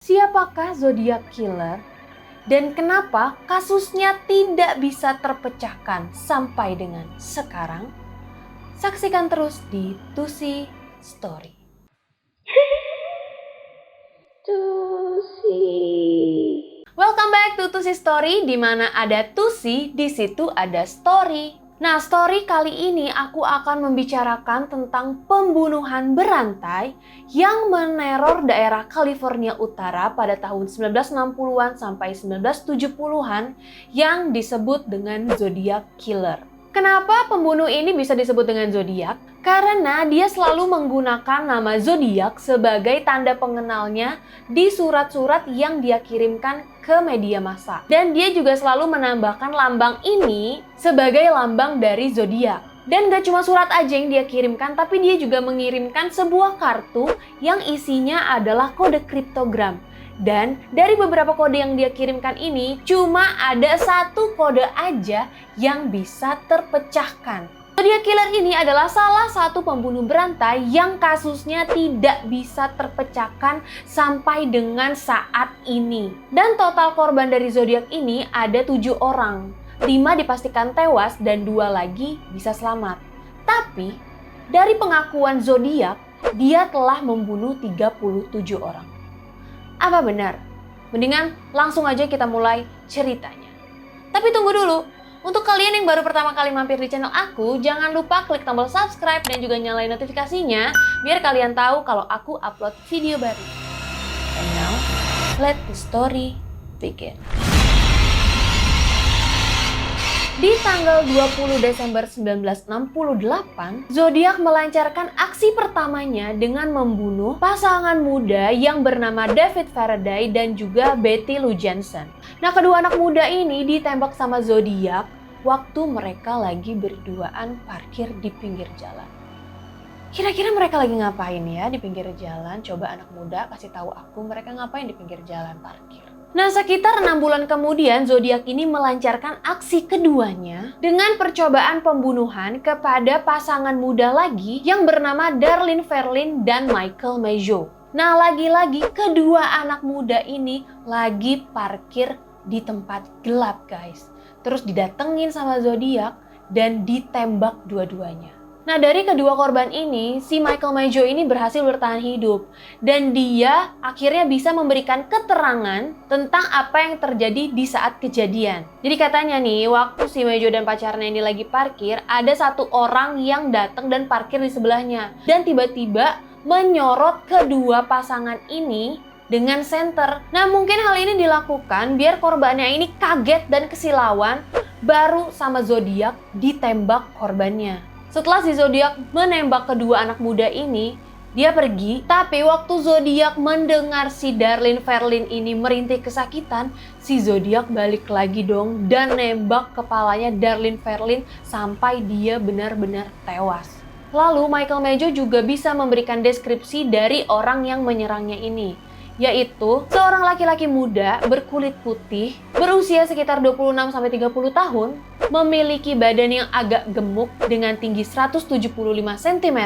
Siapakah zodiac killer dan kenapa kasusnya tidak bisa terpecahkan sampai dengan sekarang? Saksikan terus di Tusi Story. Tusi. Welcome back to Tusi Story, di mana ada Tusi, di situ ada story. Nah, story kali ini aku akan membicarakan tentang pembunuhan berantai yang meneror daerah California Utara pada tahun 1960-an sampai 1970-an yang disebut dengan Zodiac Killer. Kenapa pembunuh ini bisa disebut dengan zodiak? Karena dia selalu menggunakan nama zodiak sebagai tanda pengenalnya di surat-surat yang dia kirimkan ke media massa. Dan dia juga selalu menambahkan lambang ini sebagai lambang dari zodiak. Dan gak cuma surat aja yang dia kirimkan, tapi dia juga mengirimkan sebuah kartu yang isinya adalah kode kriptogram. Dan dari beberapa kode yang dia kirimkan ini, cuma ada satu kode aja yang bisa terpecahkan. Zodiac Killer ini adalah salah satu pembunuh berantai yang kasusnya tidak bisa terpecahkan sampai dengan saat ini. Dan total korban dari zodiak ini ada 7 orang. 5 dipastikan tewas dan 2 lagi bisa selamat. Tapi dari pengakuan zodiak, dia telah membunuh 37 orang. Apa benar? Mendingan langsung aja kita mulai ceritanya. Tapi tunggu dulu, untuk kalian yang baru pertama kali mampir di channel aku, jangan lupa klik tombol subscribe dan juga nyalain notifikasinya biar kalian tahu kalau aku upload video baru. And now, let the story begin. Di tanggal 20 Desember 1968, Zodiac melancarkan aksi pertamanya dengan membunuh pasangan muda yang bernama David Faraday dan juga Betty Lou Jensen. Nah, kedua anak muda ini ditembak sama Zodiac waktu mereka lagi berduaan parkir di pinggir jalan. Kira-kira mereka lagi ngapain ya di pinggir jalan? Coba anak muda kasih tahu aku mereka ngapain di pinggir jalan parkir. Nah, sekitar 6 bulan kemudian Zodiac ini melancarkan aksi keduanya dengan percobaan pembunuhan kepada pasangan muda lagi yang bernama Darlene Ferlin dan Michael Maggio. Nah, lagi-lagi kedua anak muda ini lagi parkir di tempat gelap, guys. Terus didatengin sama Zodiac dan ditembak dua-duanya. Nah, dari kedua korban ini, si Michael Maggio ini berhasil bertahan hidup. Dan dia akhirnya bisa memberikan keterangan tentang apa yang terjadi di saat kejadian. Jadi katanya nih, waktu si Maggio dan pacarnya ini lagi parkir, ada satu orang yang datang dan parkir di sebelahnya. Dan tiba-tiba menyorot kedua pasangan ini dengan senter. Nah, mungkin hal ini dilakukan biar korbannya ini kaget dan kesilauan, baru sama Zodiac ditembak korbannya. Setelah si Zodiac menembak kedua anak muda ini, dia pergi. Tapi waktu Zodiac mendengar si Darlene Ferlin ini merintih kesakitan, si Zodiac balik lagi dong dan nembak kepalanya Darlene Ferlin sampai dia benar-benar tewas. Lalu Michael Maggio juga bisa memberikan deskripsi dari orang yang menyerangnya ini, yaitu seorang laki-laki muda berkulit putih, berusia sekitar 26-30 tahun, memiliki badan yang agak gemuk dengan tinggi 175 cm,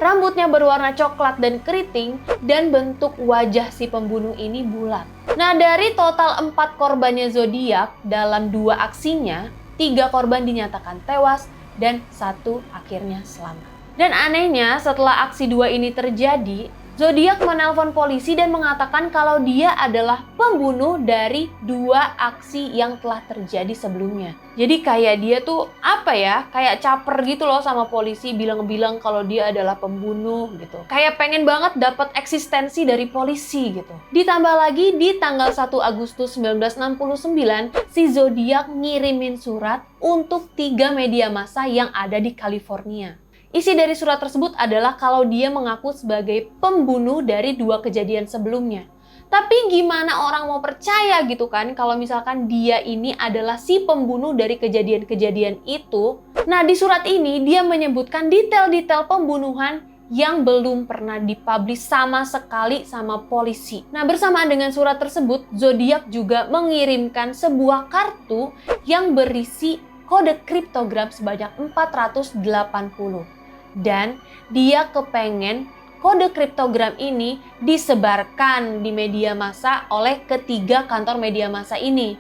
rambutnya berwarna coklat dan keriting, dan bentuk wajah si pembunuh ini bulat. Nah, dari total 4 korbannya Zodiac dalam 2 aksinya, 3 korban dinyatakan tewas dan 1 akhirnya selamat. Dan anehnya, setelah aksi 2 ini terjadi, Zodiac menelpon polisi dan mengatakan kalau dia adalah pembunuh dari 2 aksi yang telah terjadi sebelumnya. Jadi kayak dia tuh kayak caper gitu loh sama polisi, bilang-bilang kalau dia adalah pembunuh gitu. Kayak pengen banget dapat eksistensi dari polisi gitu. Ditambah lagi di tanggal 1 Agustus 1969, si Zodiac ngirimin surat untuk 3 media massa yang ada di California. Isi dari surat tersebut adalah kalau dia mengaku sebagai pembunuh dari 2 kejadian sebelumnya. Tapi gimana orang mau percaya gitu kan kalau misalkan dia ini adalah si pembunuh dari kejadian-kejadian itu? Nah, di surat ini dia menyebutkan detail-detail pembunuhan yang belum pernah dipublish sama sekali sama polisi. Nah, bersamaan dengan surat tersebut, Zodiac juga mengirimkan sebuah kartu yang berisi kode kriptogram sebanyak 480. Dan dia kepengen kode kriptogram ini disebarkan di media massa oleh ketiga kantor media massa ini.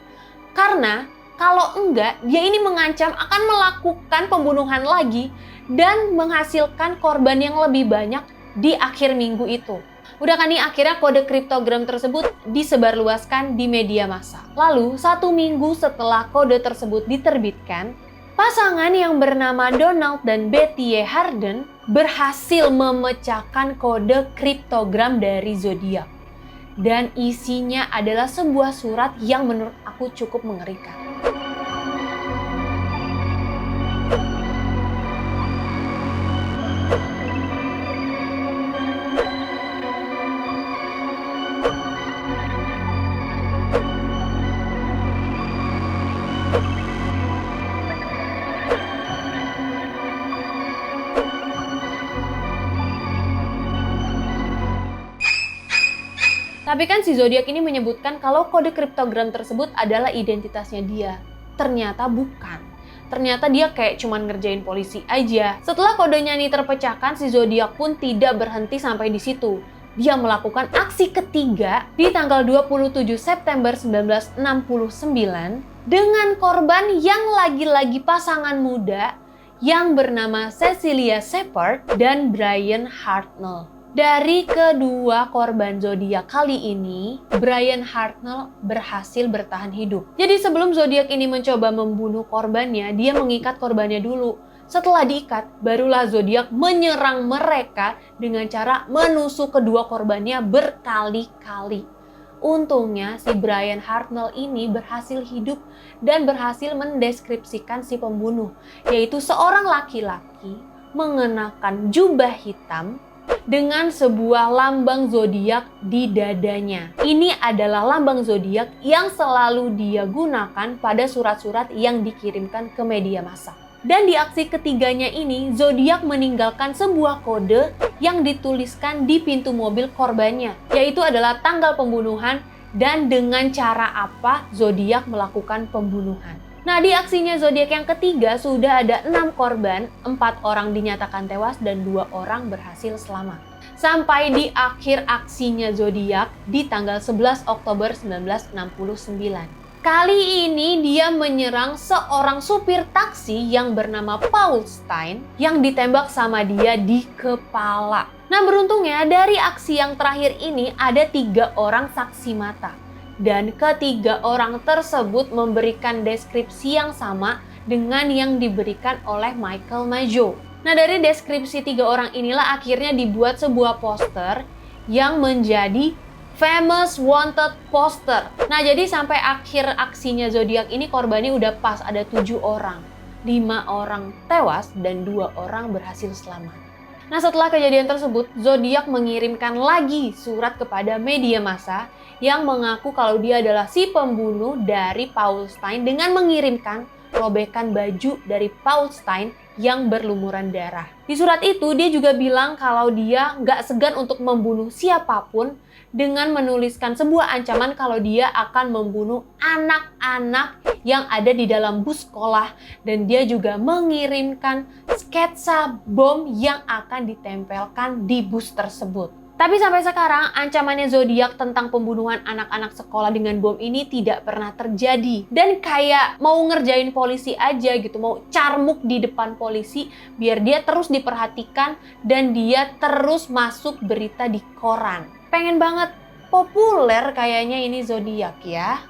Karena kalau enggak, dia ini mengancam akan melakukan pembunuhan lagi dan menghasilkan korban yang lebih banyak di akhir minggu itu. Udah kan nih, akhirnya kode kriptogram tersebut disebarluaskan di media massa. Lalu, 1 minggu setelah kode tersebut diterbitkan, pasangan yang bernama Donald dan Betty Harden berhasil memecahkan kode kriptogram dari Zodiac. Dan isinya adalah sebuah surat yang menurut aku cukup mengerikan. Tapi kan si Zodiac ini menyebutkan kalau kode kriptogram tersebut adalah identitasnya dia. Ternyata bukan. Ternyata dia kayak cuman ngerjain polisi aja. Setelah kodenya ini terpecahkan, si Zodiac pun tidak berhenti sampai di situ. Dia melakukan aksi ketiga di tanggal 27 September 1969 dengan korban yang lagi-lagi pasangan muda yang bernama Cecilia Shepard dan Brian Hartnell. Dari kedua korban Zodiac kali ini, Brian Hartnell berhasil bertahan hidup. Jadi sebelum Zodiac ini mencoba membunuh korbannya, dia mengikat korbannya dulu. Setelah diikat, barulah Zodiac menyerang mereka dengan cara menusuk kedua korbannya berkali-kali. Untungnya si Brian Hartnell ini berhasil hidup dan berhasil mendeskripsikan si pembunuh, yaitu seorang laki-laki mengenakan jubah hitam dengan sebuah lambang zodiak di dadanya. Ini adalah lambang zodiak yang selalu dia gunakan pada surat-surat yang dikirimkan ke media massa. Dan di aksi ketiganya ini, Zodiac meninggalkan sebuah kode yang dituliskan di pintu mobil korbannya, yaitu adalah tanggal pembunuhan dan dengan cara apa Zodiac melakukan pembunuhan. Nah, di aksinya Zodiac yang ketiga sudah ada 6 korban, 4 orang dinyatakan tewas dan 2 orang berhasil selamat. Sampai di akhir aksinya Zodiac di tanggal 11 Oktober 1969. Kali ini dia menyerang seorang supir taksi yang bernama Paul Stine yang ditembak sama dia di kepala. Nah, beruntungnya dari aksi yang terakhir ini ada 3 orang saksi mata. Dan ketiga orang tersebut memberikan deskripsi yang sama dengan yang diberikan oleh Michael Mageau. Nah, dari deskripsi 3 orang inilah akhirnya dibuat sebuah poster yang menjadi Famous Wanted poster. Nah, jadi sampai akhir aksinya Zodiac ini korbannya udah pas ada 7 orang. 5 orang tewas dan 2 orang berhasil selamat. Nah, setelah kejadian tersebut, Zodiac mengirimkan lagi surat kepada media massa yang mengaku kalau dia adalah si pembunuh dari Paul Stine dengan mengirimkan robekan baju dari Paul Stine yang berlumuran darah. Di surat itu, dia juga bilang kalau dia nggak segan untuk membunuh siapapun dengan menuliskan sebuah ancaman kalau dia akan membunuh anak-anak yang ada di dalam bus sekolah. Dan dia juga mengirimkan sketsa bom yang akan ditempelkan di bus tersebut. Tapi sampai sekarang ancamannya Zodiac tentang pembunuhan anak-anak sekolah dengan bom ini tidak pernah terjadi. Dan kayak mau ngerjain polisi aja gitu, mau carmuk di depan polisi biar dia terus diperhatikan dan dia terus masuk berita di koran. Pengen banget populer kayaknya ini Zodiac ya.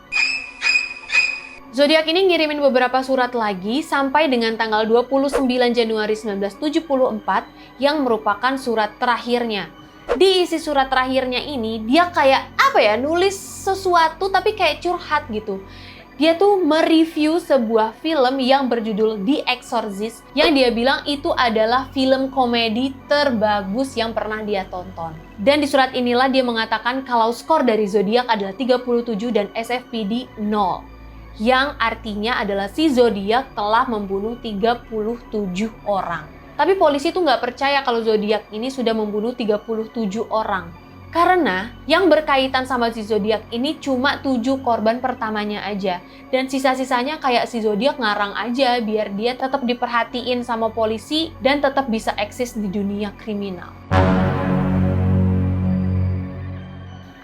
Zodiac ini ngirimin beberapa surat lagi sampai dengan tanggal 29 Januari 1974 yang merupakan surat terakhirnya. Di isi surat terakhirnya ini, dia kayak nulis sesuatu tapi kayak curhat gitu. Dia tuh mereview sebuah film yang berjudul The Exorcist yang dia bilang itu adalah film komedi terbagus yang pernah dia tonton. Dan di surat inilah dia mengatakan kalau skor dari Zodiac adalah 37 dan SFPD 0. Yang artinya adalah si Zodiac telah membunuh 37 orang. Tapi polisi tuh nggak percaya kalau Zodiac ini sudah membunuh 37 orang. Karena yang berkaitan sama si Zodiac ini cuma 7 korban pertamanya aja. Dan sisa-sisanya kayak si Zodiac ngarang aja biar dia tetap diperhatiin sama polisi dan tetap bisa eksis di dunia kriminal.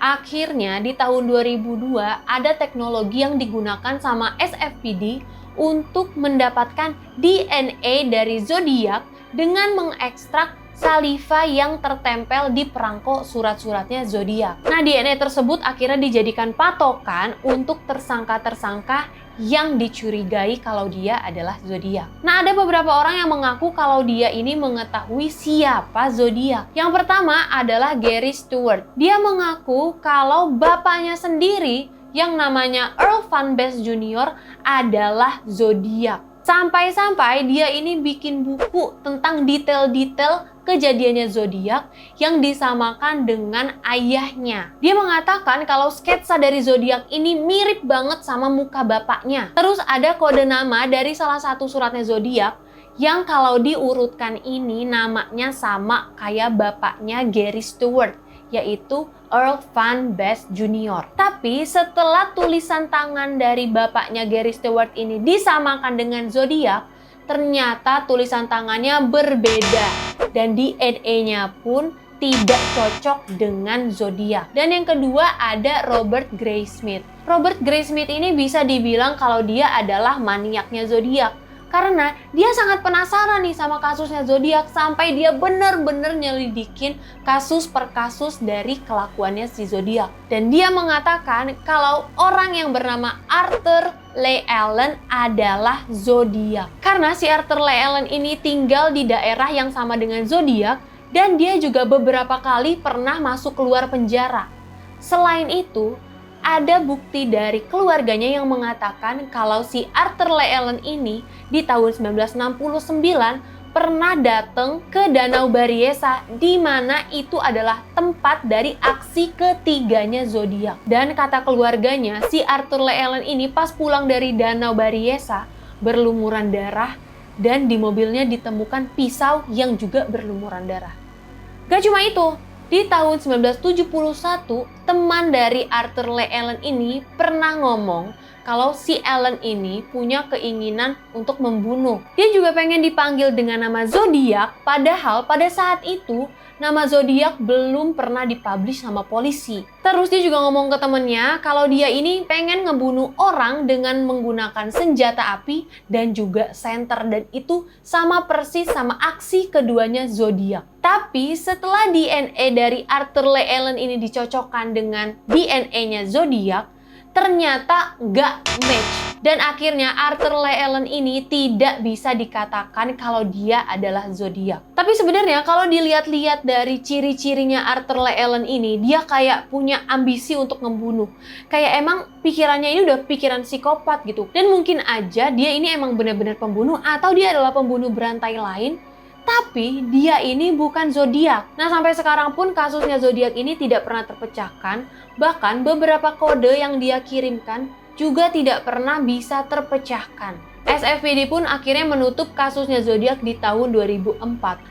Akhirnya di tahun 2002 ada teknologi yang digunakan sama SFPD untuk mendapatkan DNA dari zodiak dengan mengekstrak saliva yang tertempel di perangko surat-suratnya zodiak. Nah, DNA tersebut akhirnya dijadikan patokan untuk tersangka-tersangka yang dicurigai kalau dia adalah zodiak. Nah, ada beberapa orang yang mengaku kalau dia ini mengetahui siapa zodiak. Yang pertama adalah Gary Stewart. Dia mengaku kalau bapaknya sendiri yang namanya Earl Van Best Jr. adalah zodiak. Sampai-sampai dia ini bikin buku tentang detail-detail kejadiannya zodiak yang disamakan dengan ayahnya. Dia mengatakan kalau sketsa dari zodiak ini mirip banget sama muka bapaknya. Terus ada kode nama dari salah satu suratnya zodiak yang kalau diurutkan ini namanya sama kayak bapaknya Gary Stewart, yaitu Earl Van Best Jr. Tapi setelah tulisan tangan dari bapaknya Gary Stewart ini disamakan dengan zodiak, ternyata tulisan tangannya berbeda dan DNA-nya pun tidak cocok dengan zodiak. Dan yang kedua ada Robert Graysmith. Robert Graysmith ini bisa dibilang kalau dia adalah maniaknya zodiak. Karena dia sangat penasaran nih sama kasusnya zodiak sampai dia benar-benar nyelidikin kasus per kasus dari kelakuannya si zodiak. Dan dia mengatakan kalau orang yang bernama Arthur Leigh Allen adalah zodiak. Karena si Arthur Leigh Allen ini tinggal di daerah yang sama dengan zodiak dan dia juga beberapa kali pernah masuk keluar penjara. Selain itu, ada bukti dari keluarganya yang mengatakan kalau si Arthur Leigh Allen ini di tahun 1969 pernah datang ke Danau Berryessa, di mana itu adalah tempat dari aksi ketiganya zodiak. Dan kata keluarganya, si Arthur Leigh Allen ini pas pulang dari Danau Berryessa berlumuran darah dan di mobilnya ditemukan pisau yang juga berlumuran darah. Gak cuma itu, di tahun 1971, teman dari Arthur Leigh Allen ini pernah ngomong kalau si Allen ini punya keinginan untuk membunuh. Dia juga pengen dipanggil dengan nama zodiak, padahal pada saat itu nama zodiak belum pernah dipublish sama polisi. Terus dia juga ngomong ke temennya kalau dia ini pengen ngebunuh orang dengan menggunakan senjata api dan juga senter, dan itu sama persis sama aksi keduanya zodiak. Tapi setelah DNA dari Arthur Leigh Allen ini dicocokkan dengan DNA-nya zodiak, ternyata nggak match. Dan akhirnya Arthur Leigh Allen ini tidak bisa dikatakan kalau dia adalah zodiak. Tapi sebenarnya kalau dilihat-lihat dari ciri-cirinya Arthur Leigh Allen ini, dia kayak punya ambisi untuk membunuh. Kayak emang pikirannya ini udah pikiran psikopat gitu. Dan mungkin aja dia ini emang benar-benar pembunuh atau dia adalah pembunuh berantai lain. Tapi dia ini bukan zodiak. Nah, sampai sekarang pun kasusnya zodiak ini tidak pernah terpecahkan. Bahkan beberapa kode yang dia kirimkan juga tidak pernah bisa terpecahkan. SFPD pun akhirnya menutup kasusnya zodiak di tahun 2004.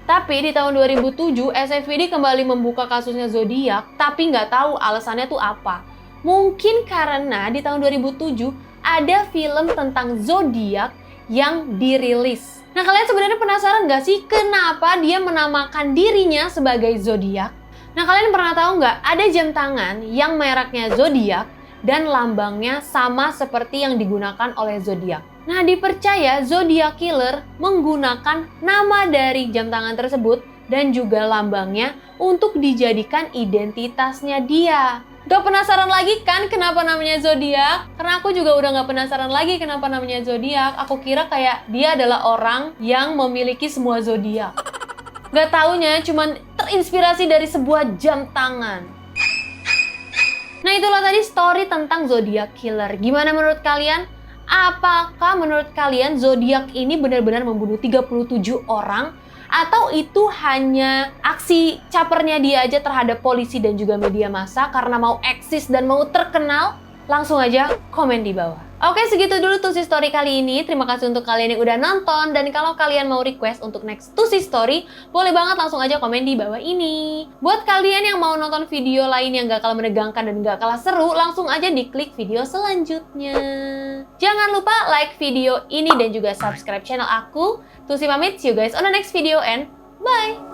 Tapi di tahun 2007 SFPD kembali membuka kasusnya zodiak, tapi nggak tahu alasannya tuh apa. Mungkin karena di tahun 2007 ada film tentang zodiak yang dirilis. Nah, kalian sebenarnya penasaran nggak sih kenapa dia menamakan dirinya sebagai zodiak? Nah, kalian pernah tahu nggak ada jam tangan yang mereknya zodiak dan lambangnya sama seperti yang digunakan oleh zodiak? Nah, dipercaya zodiak killer menggunakan nama dari jam tangan tersebut dan juga lambangnya untuk dijadikan identitasnya dia. Gak penasaran lagi kan kenapa namanya zodiak? Karena aku juga udah gak penasaran lagi kenapa namanya zodiak. Aku kira kayak dia adalah orang yang memiliki semua zodiak. Gak taunya cuman terinspirasi dari sebuah jam tangan. Nah, itulah tadi story tentang zodiak killer. Gimana menurut kalian? Apakah menurut kalian zodiak ini benar-benar membunuh 37 orang? Atau itu hanya aksi capernya dia aja terhadap polisi dan juga media massa karena mau eksis dan mau terkenal? Langsung aja komen di bawah. Oke, segitu dulu Tusi Story kali ini. Terima kasih untuk kalian yang udah nonton. Dan kalau kalian mau request untuk next Tusi Story, boleh banget langsung aja komen di bawah ini. Buat kalian yang mau nonton video lain yang gak kalah menegangkan dan gak kalah seru, langsung aja diklik video selanjutnya. Jangan lupa like video ini dan juga subscribe channel aku. Tusi pamit, see you guys on the next video and bye!